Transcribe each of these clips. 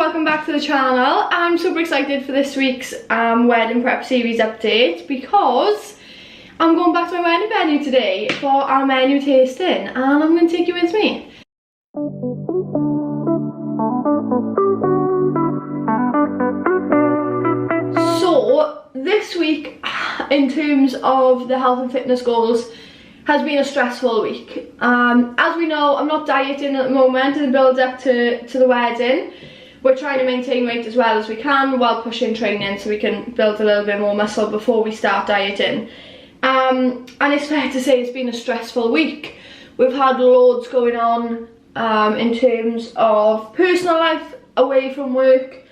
welcome back to the channel. I'm super excited for this week's wedding prep series update because I'm going back to my wedding venue today for our menu tasting and I'm going to take you with me. So this week, in terms of the health and fitness goals, has been a stressful week. As we know, I'm not dieting at the moment in the build up to the wedding. We're trying to maintain weight as well as we can while pushing training so we can build a little bit more muscle before we start dieting. And it's fair to say it's been a stressful week. We've had loads going on in terms of personal life away from work,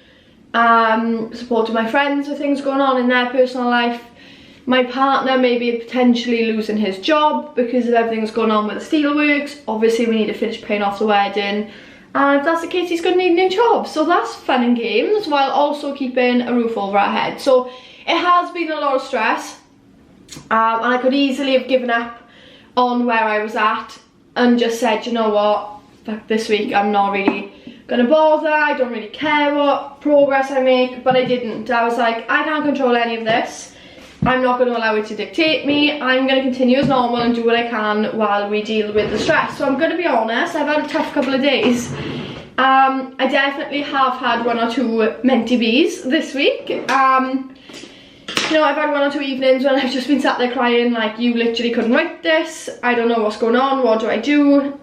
supporting my friends with things going on in their personal life. My partner may be potentially losing his job because of everything that's going on with the steelworks. Obviously we need to finish paying off the wedding, and if that's the case he's going to need a new job. So that's fun and games while also keeping a roof over our head. So it has been a lot of stress, and I could easily have given up on where I was at and just said, you know what, fuck this week, I'm not really going to bother, I don't really care what progress I make. But I didn't. I was like, I can't control any of this. I'm not going to allow it to dictate me. I'm going to continue as normal and do what I can while we deal with the stress. So I'm going to be honest, I've had a tough couple of days. I definitely have had one or two mentee bees this week. You know, I've had one or two evenings when I've just been sat there crying like, you literally couldn't write this. I don't know what's going on, what do I do?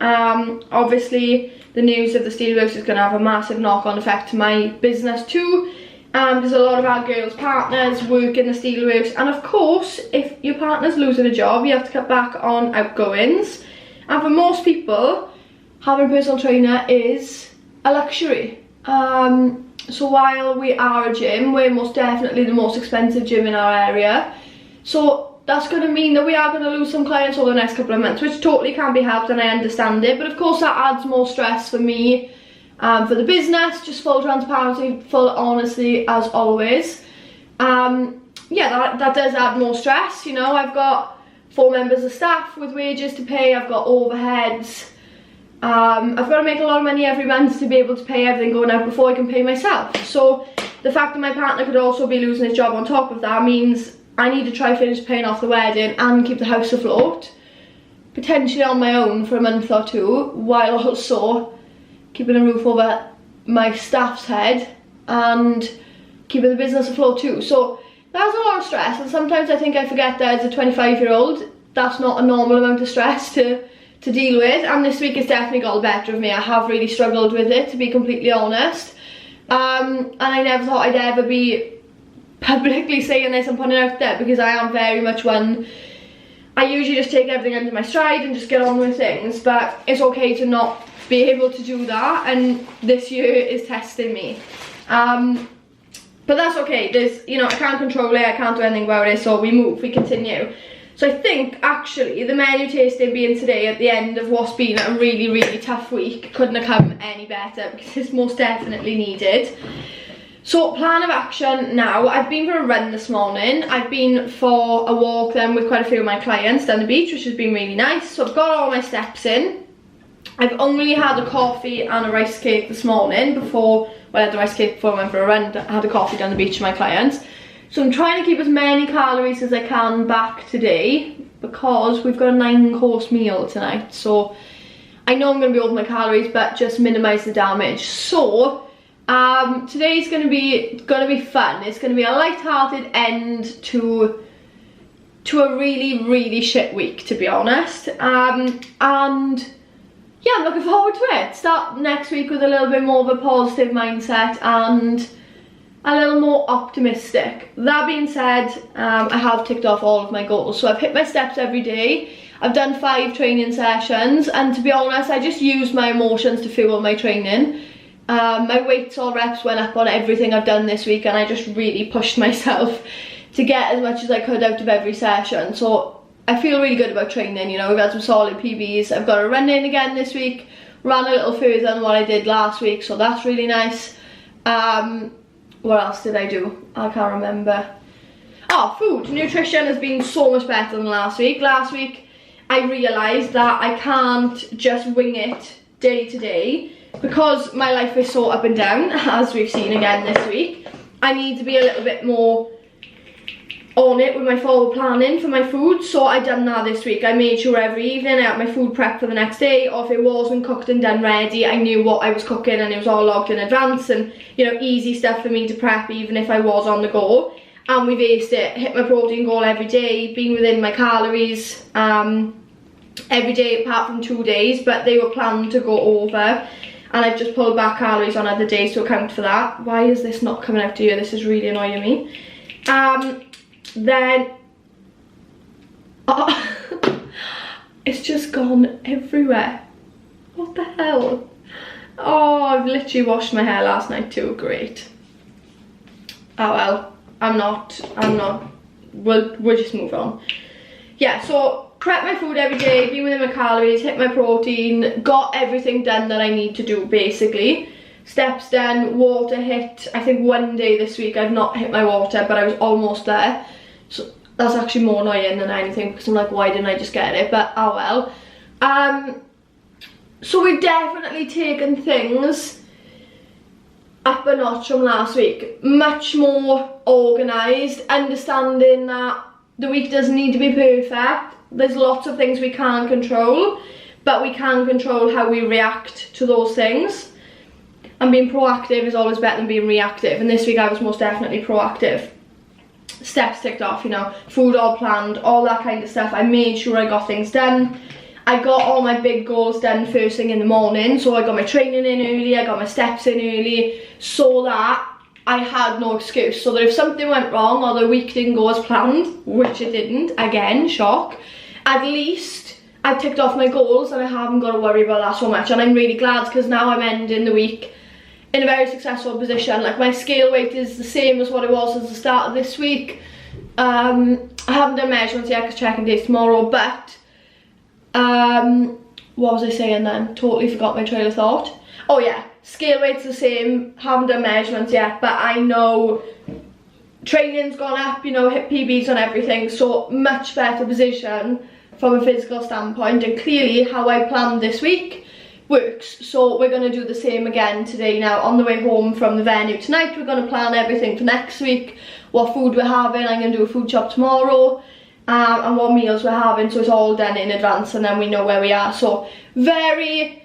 Obviously the news of the steelworks is going to have a massive knock-on effect to my business too. There's a lot of our girls' partners work in the steelworks, and of course if your partner's losing a job you have to cut back on outgoings, and for most people having a personal trainer is a luxury. So while we are a gym, we're most definitely the most expensive gym in our area, so that's going to mean that we are going to lose some clients over the next couple of months, which totally can't be helped and I understand it, but of course that adds more stress for me. For the business, just full transparency, full honesty as always. Yeah, that does add more stress. You know, I've got 4 members of staff with wages to pay, I've got overheads. I've got to make a lot of money every month to be able to pay everything going out before I can pay myself. So the fact that my partner could also be losing his job on top of that means I need to try finish paying off the wedding and keep the house afloat, potentially on my own for a month or two, while also keeping a roof over my staff's head and keeping the business afloat too. So that's a lot of stress, and sometimes I think I forget that as a 25-year-old that's not a normal amount of stress to deal with, and this week it's definitely got the better of me. I have really struggled with it, to be completely honest, and I never thought I'd ever be publicly saying this and putting it out there, because I am very much one, I usually just take everything under my stride and just get on with things, but it's okay to not be able to do that, and this year is testing me. But that's okay. There's, you know, I can't control it, I can't do anything about it, so we move, we continue. So I think actually the menu tasting being today at the end of what's been a really, really tough week couldn't have come any better, because it's most definitely needed. So plan of action now. I've been for a run this morning. I've been for a walk then with quite a few of my clients down the beach, which has been really nice. So I've got all my steps in. I've only had a coffee and a rice cake this morning before, well I had the rice cake before I went for a run. I had a coffee down the beach with my clients. So I'm trying to keep as many calories as I can back today, because we've got a 9-course meal tonight. So I know I'm going to be over my calories, but just minimise the damage. So today's going to be fun. It's going to be a light-hearted end to a really, really shit week, to be honest. And yeah, I'm looking forward to it. Start next week with a little bit more of a positive mindset and a little more optimistic. That being said, I have ticked off all of my goals. So I've hit my steps every day. I've done 5 training sessions, and to be honest, I just used my emotions to fuel my training. My weights or reps went up on everything I've done this week, and I just really pushed myself to get as much as I could out of every session. So I feel really good about training. You know, we've had some solid PBs. I've got a run in again this week, ran a little further than what I did last week, so that's really nice. What else did I do? I can't remember. Oh, food, nutrition has been so much better than last week. Last week I realised that I can't just wing it day to day. because my life is so up and down, as we've seen again this week, I need to be a little bit more on it with my forward planning for my food. So I done that this week. I made sure every evening I had my food prep for the next day, or if it wasn't cooked and done ready, I knew what I was cooking and it was all logged in advance, and you know, easy stuff for me to prep even if I was on the go. And we've aced it, hit my protein goal every day, been within my calories every day apart from 2 days, but they were planned to go over, and I've just pulled back calories on other days to account for that. Why is this not coming out to you? This is really annoying me. Then it's just gone everywhere. What the hell? Oh, I've literally washed my hair last night too. Great. Oh well, I'm not, we'll just move on. Yeah, so prep my food every day, be within my calories, hit my protein, got everything done that I need to do basically. Steps done, water hit. I think one day this week I've not hit my water, but I was almost there. So that's actually more annoying than anything, because I'm like, why didn't I just get it? But oh well. So we've definitely taken things up a notch from last week. Much more organised, understanding that the week doesn't need to be perfect. There's lots of things we can't control, but we can control how we react to those things. And being proactive is always better than being reactive, and this week I was most definitely proactive. Steps ticked off, you know, food all planned, all that kind of stuff. I made sure I got things done. I got all my big goals done first thing in the morning, so I got my training in early, I got my steps in early, so that I had no excuse. So that if something went wrong or the week didn't go as planned, which it didn't, again, shock, at least I've ticked off my goals and I haven't got to worry about that so much. And I'm really glad, because now I'm ending the week in a very successful position. Like, my scale weight is the same as what it was at the start of this week. I haven't done measurements yet because checking days tomorrow, but what was I saying then? Totally forgot my trail of thought. Oh yeah, scale weight's the same, haven't done measurements yet, but I know training's gone up, you know, hit PBs on everything, so much better position from a physical standpoint, and clearly how I planned this week works. So we're going to do the same again today. Now on the way home from the venue tonight, we're going to plan everything for next week, what food we're having. I'm going to do a food shop tomorrow, and what meals we're having, so it's all done in advance and then we know where we are. So very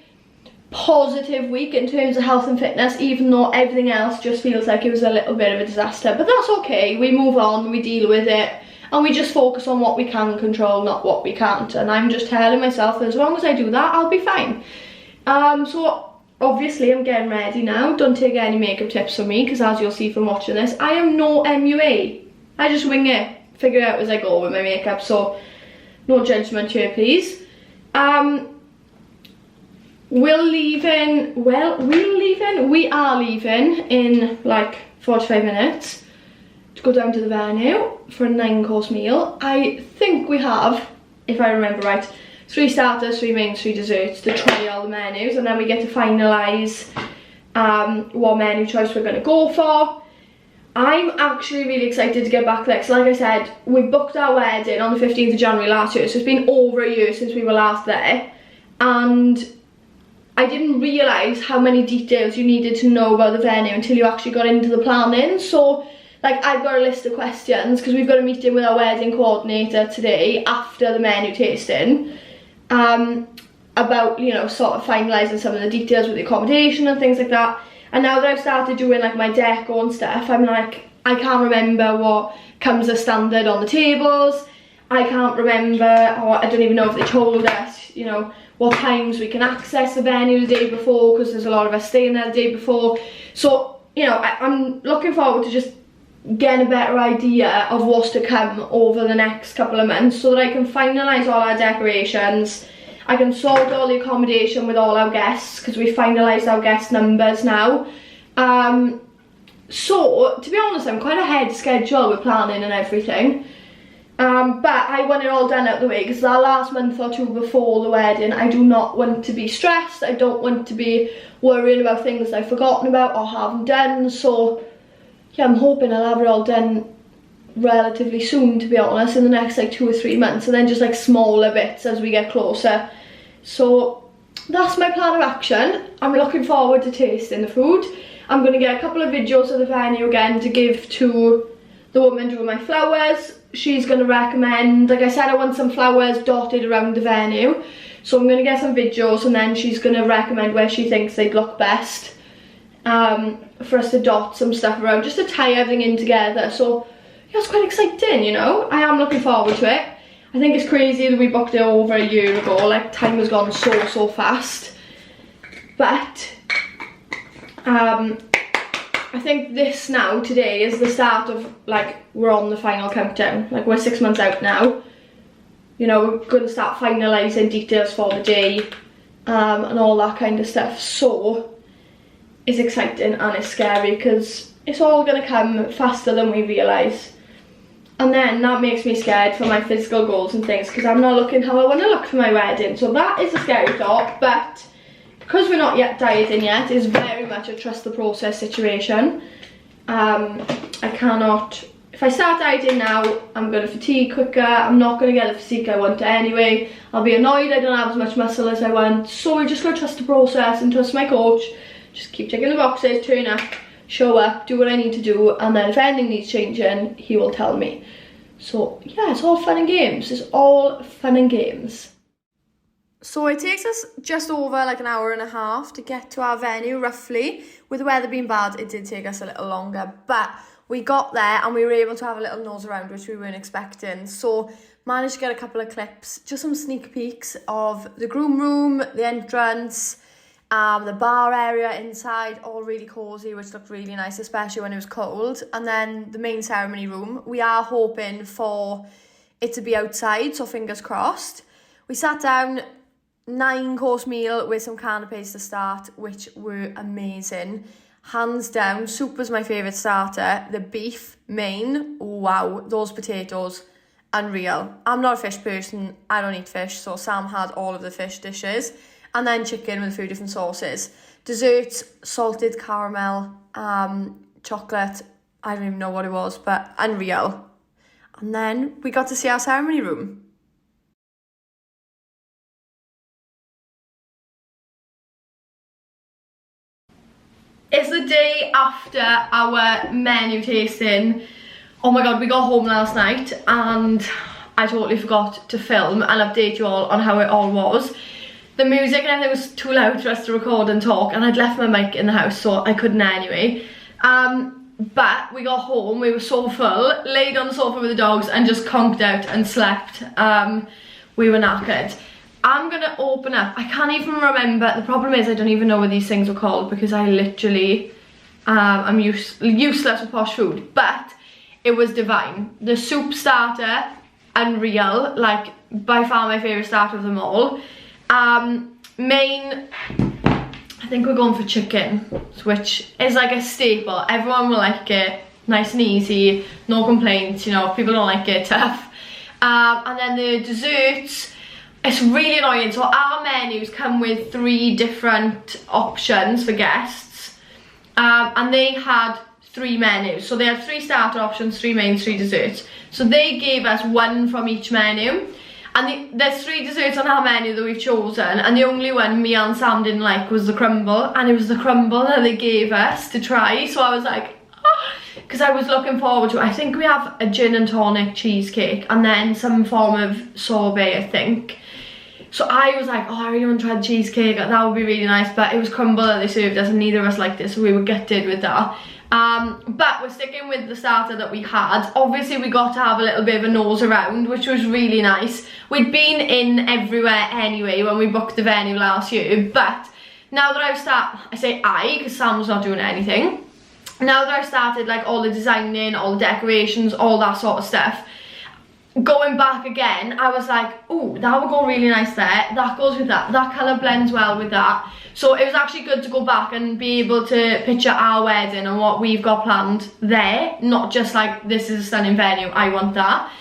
positive week in terms of health and fitness, even though everything else just feels like it was a little bit of a disaster, but that's okay. We move on, we deal with it, and we just focus on what we can control, not what we can't. And I'm just telling myself that as long as I do that, I'll be fine. So obviously I'm getting ready now. Don't take any makeup tips from me, because as you'll see from watching this, I am no MUA. I just wing it, figure it out as I go with my makeup, so no judgment here please. We are leaving in like 45 minutes to go down to the venue for a 9-course meal. I think we have, if I remember right, 3 starters, 3 mains, 3 desserts to try all the menus, and then we get to finalise what menu choice we're going to go for. I'm actually really excited to get back there, because like I said, we booked our wedding on the 15th of January last year, so it's been over a year since we were last there, and I didn't realise how many details you needed to know about the venue until you actually got into the planning. So like, I've got a list of questions, because we've got a meeting with our wedding coordinator today after the menu tasting, about, you know, sort of finalising some of the details with the accommodation and things like that. And now that I've started doing like my deco and stuff, I'm like, I can't remember what comes as standard on the tables. I can't remember, or I don't even know if they told us, you know, what times we can access the venue the day before, because there's a lot of us staying there the day before. So, you know, I'm looking forward to just getting a better idea of what's to come over the next couple of months, so that I can finalise all our decorations. I can sort all the accommodation with all our guests, because we finalised our guest numbers now. So, to be honest, I'm quite ahead of schedule with planning and everything. But I want it all done out the way, because that last month or two before the wedding, I do not want to be stressed. I don't want to be worrying about things I've forgotten about or haven't done. So yeah, I'm hoping I'll have it all done relatively soon, to be honest, in the next like 2 or 3 months, and then just like smaller bits as we get closer. So that's my plan of action. I'm looking forward to tasting the food. I'm going to get a couple of videos of the venue again to give to the woman doing my flowers. She's going to recommend, like I said, I want some flowers dotted around the venue. So I'm going to get some videos and then she's going to recommend where she thinks they'd look best for us to dot some stuff around, just to tie everything in together. So yeah, it's quite exciting, you know. I am looking forward to it. I think it's crazy that we booked it over a year ago. Like, time has gone so fast. But I think this now, today, is the start of, like, we're on the final countdown. Like, we're 6 months out now. You know, we're going to start finalising details for the day and all that kind of stuff. So it's exciting and it's scary because it's all going to come faster than we realise. And then that makes me scared for my physical goals and things, because I'm not looking how I want to look for my wedding. So that is a scary thought, but because we're not yet dieting yet, it's very much a trust the process situation. I cannot, if I start dieting now, I'm going to fatigue quicker. I'm not going to get the physique I want anyway. I'll be annoyed I don't have as much muscle as I want. So we're just going to trust the process and trust my coach. Just keep checking the boxes, turn up, show up, do what I need to do, and then if anything needs changing, he will tell me. So yeah, it's all fun and games. It's all fun and games. So it takes us just over like an hour and a half to get to our venue, roughly. With the weather being bad, it did take us a little longer, but we got there and we were able to have a little nose around, which we weren't expecting. So managed to get a couple of clips, just some sneak peeks of the groom room, the entrance, the bar area inside, all really cosy, which looked really nice, especially when it was cold. And then the main ceremony room, we are hoping for it to be outside, so fingers crossed. We sat down, 9-course meal with some canapes to start, which were amazing. Hands down, soup was my favourite starter. The beef main, wow, those potatoes, unreal. I'm not a fish person, I don't eat fish, so Sam had all of the fish dishes. And then chicken with a few different sauces. Desserts, salted caramel, chocolate, I don't even know what it was, but unreal. And then we got to see our ceremony room. It's the day after our menu tasting. Oh my god, we got home last night and I totally forgot to film and update you all on how it all was. The music and everything was too loud for us to record and talk, and I'd left my mic in the house, so I couldn't anyway. But we got home, we were so full, laid on the sofa with the dogs and just conked out and slept. We were knackered. I'm gonna open up, I can't even remember, the problem is I don't even know what these things were called because I literally, I'm useless with posh food, but it was divine. The soup starter, unreal, like by far my favourite starter of them all. Main, I think we're going for chicken, which is like a staple. Everyone will like it, nice and easy, no complaints, you know, if people don't like it, tough. And then the desserts, it's really annoying. So our menus come with 3 different options for guests, and they had 3 menus. So they had 3 starter options, 3 mains, 3 desserts. So they gave us 1 from each menu. And there's 3 desserts on our menu that we've chosen, and the only one me and Sam didn't like was the crumble, and it was the crumble that they gave us to try. So I was like, because I was looking forward to it. I think we have a gin and tonic cheesecake and then some form of sorbet, I think. So I was like, oh, I really want to try the cheesecake, that would be really nice, but it was crumble that they served us and neither of us liked it, so we were gutted with that. But we're sticking with the starter that we had. Obviously we got to have a little bit of a nose around, which was really nice. We'd been in everywhere anyway when we booked the venue last year, but now that I've started, I say I, because Sam's not doing anything. Now that I've started like all the designing, all the decorations, all that sort of stuff, going back again, I was like, oh, that would go really nice there, that goes with that, that colour blends well with that. So it was actually good to go back and be able to picture our wedding and what we've got planned there, not just like, this is a stunning venue, I want that.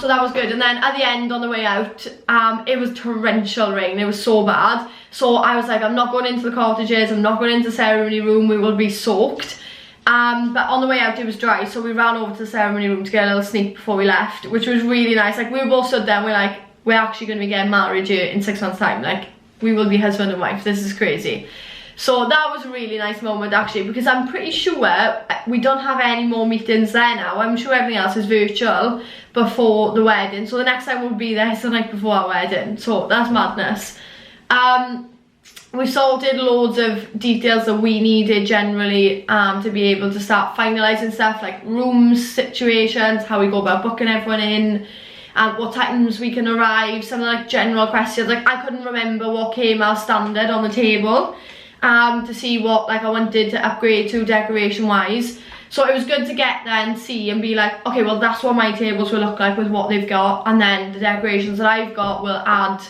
So that was good. And then at the end, on the way out, it was torrential rain, it was so bad. So I was like, I'm not going into the cottages, I'm not going into the ceremony room, we will be soaked. But on the way out it was dry, so we ran over to the ceremony room to get a little sneak before we left, which was really nice. Like, we were both stood there and we're like, we're actually going to be getting married here in 6 months time, like, we will be husband and wife. This is crazy. So that was a really nice moment actually, because I'm pretty sure we don't have any more meetings there now. I'm sure everything else is virtual before the wedding. So the next time we'll be there is the night before our wedding. So that's madness. We sorted loads of details that we needed generally to be able to start finalising stuff like rooms, situations, how we go about booking everyone in, what times we can arrive, some like general questions. Like I couldn't remember what came as standard on the table to see what like I wanted to upgrade to decoration wise. So it was good to get there and see and be like, okay, well that's what my tables will look like with what they've got, and then the decorations that I've got will add,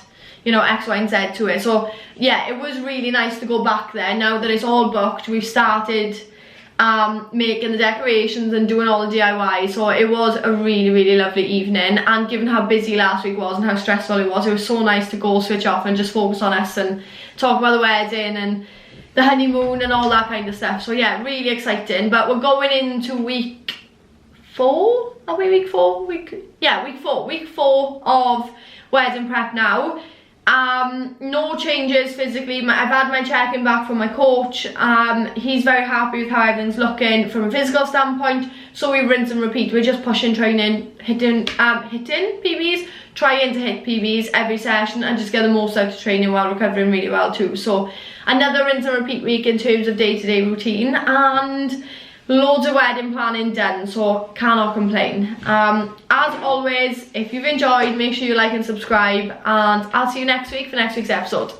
you know, X, Y and Z to it. So yeah, it was really nice to go back there. Now that it's all booked, we've started making the decorations and doing all the DIY. So it was a really lovely evening, and given how busy last week was and how stressful it was so nice to go switch off and just focus on us and talk about the wedding and the honeymoon and all that kind of stuff. So yeah, really exciting. But we're going into week 4. Are we week 4? Week 4 of wedding prep now. No changes physically. I've had my check-in back from my coach. He's very happy with how everything's looking from a physical standpoint. So we rinse and repeat. We're just pushing, training, hitting PBs, trying to hit PBs every session and just get the most out of training while recovering really well too. So another rinse and repeat week in terms of day-to-day routine, and loads of wedding planning done, so cannot complain. As always, if you've enjoyed, make sure you like and subscribe, and I'll see you next week for next week's episode.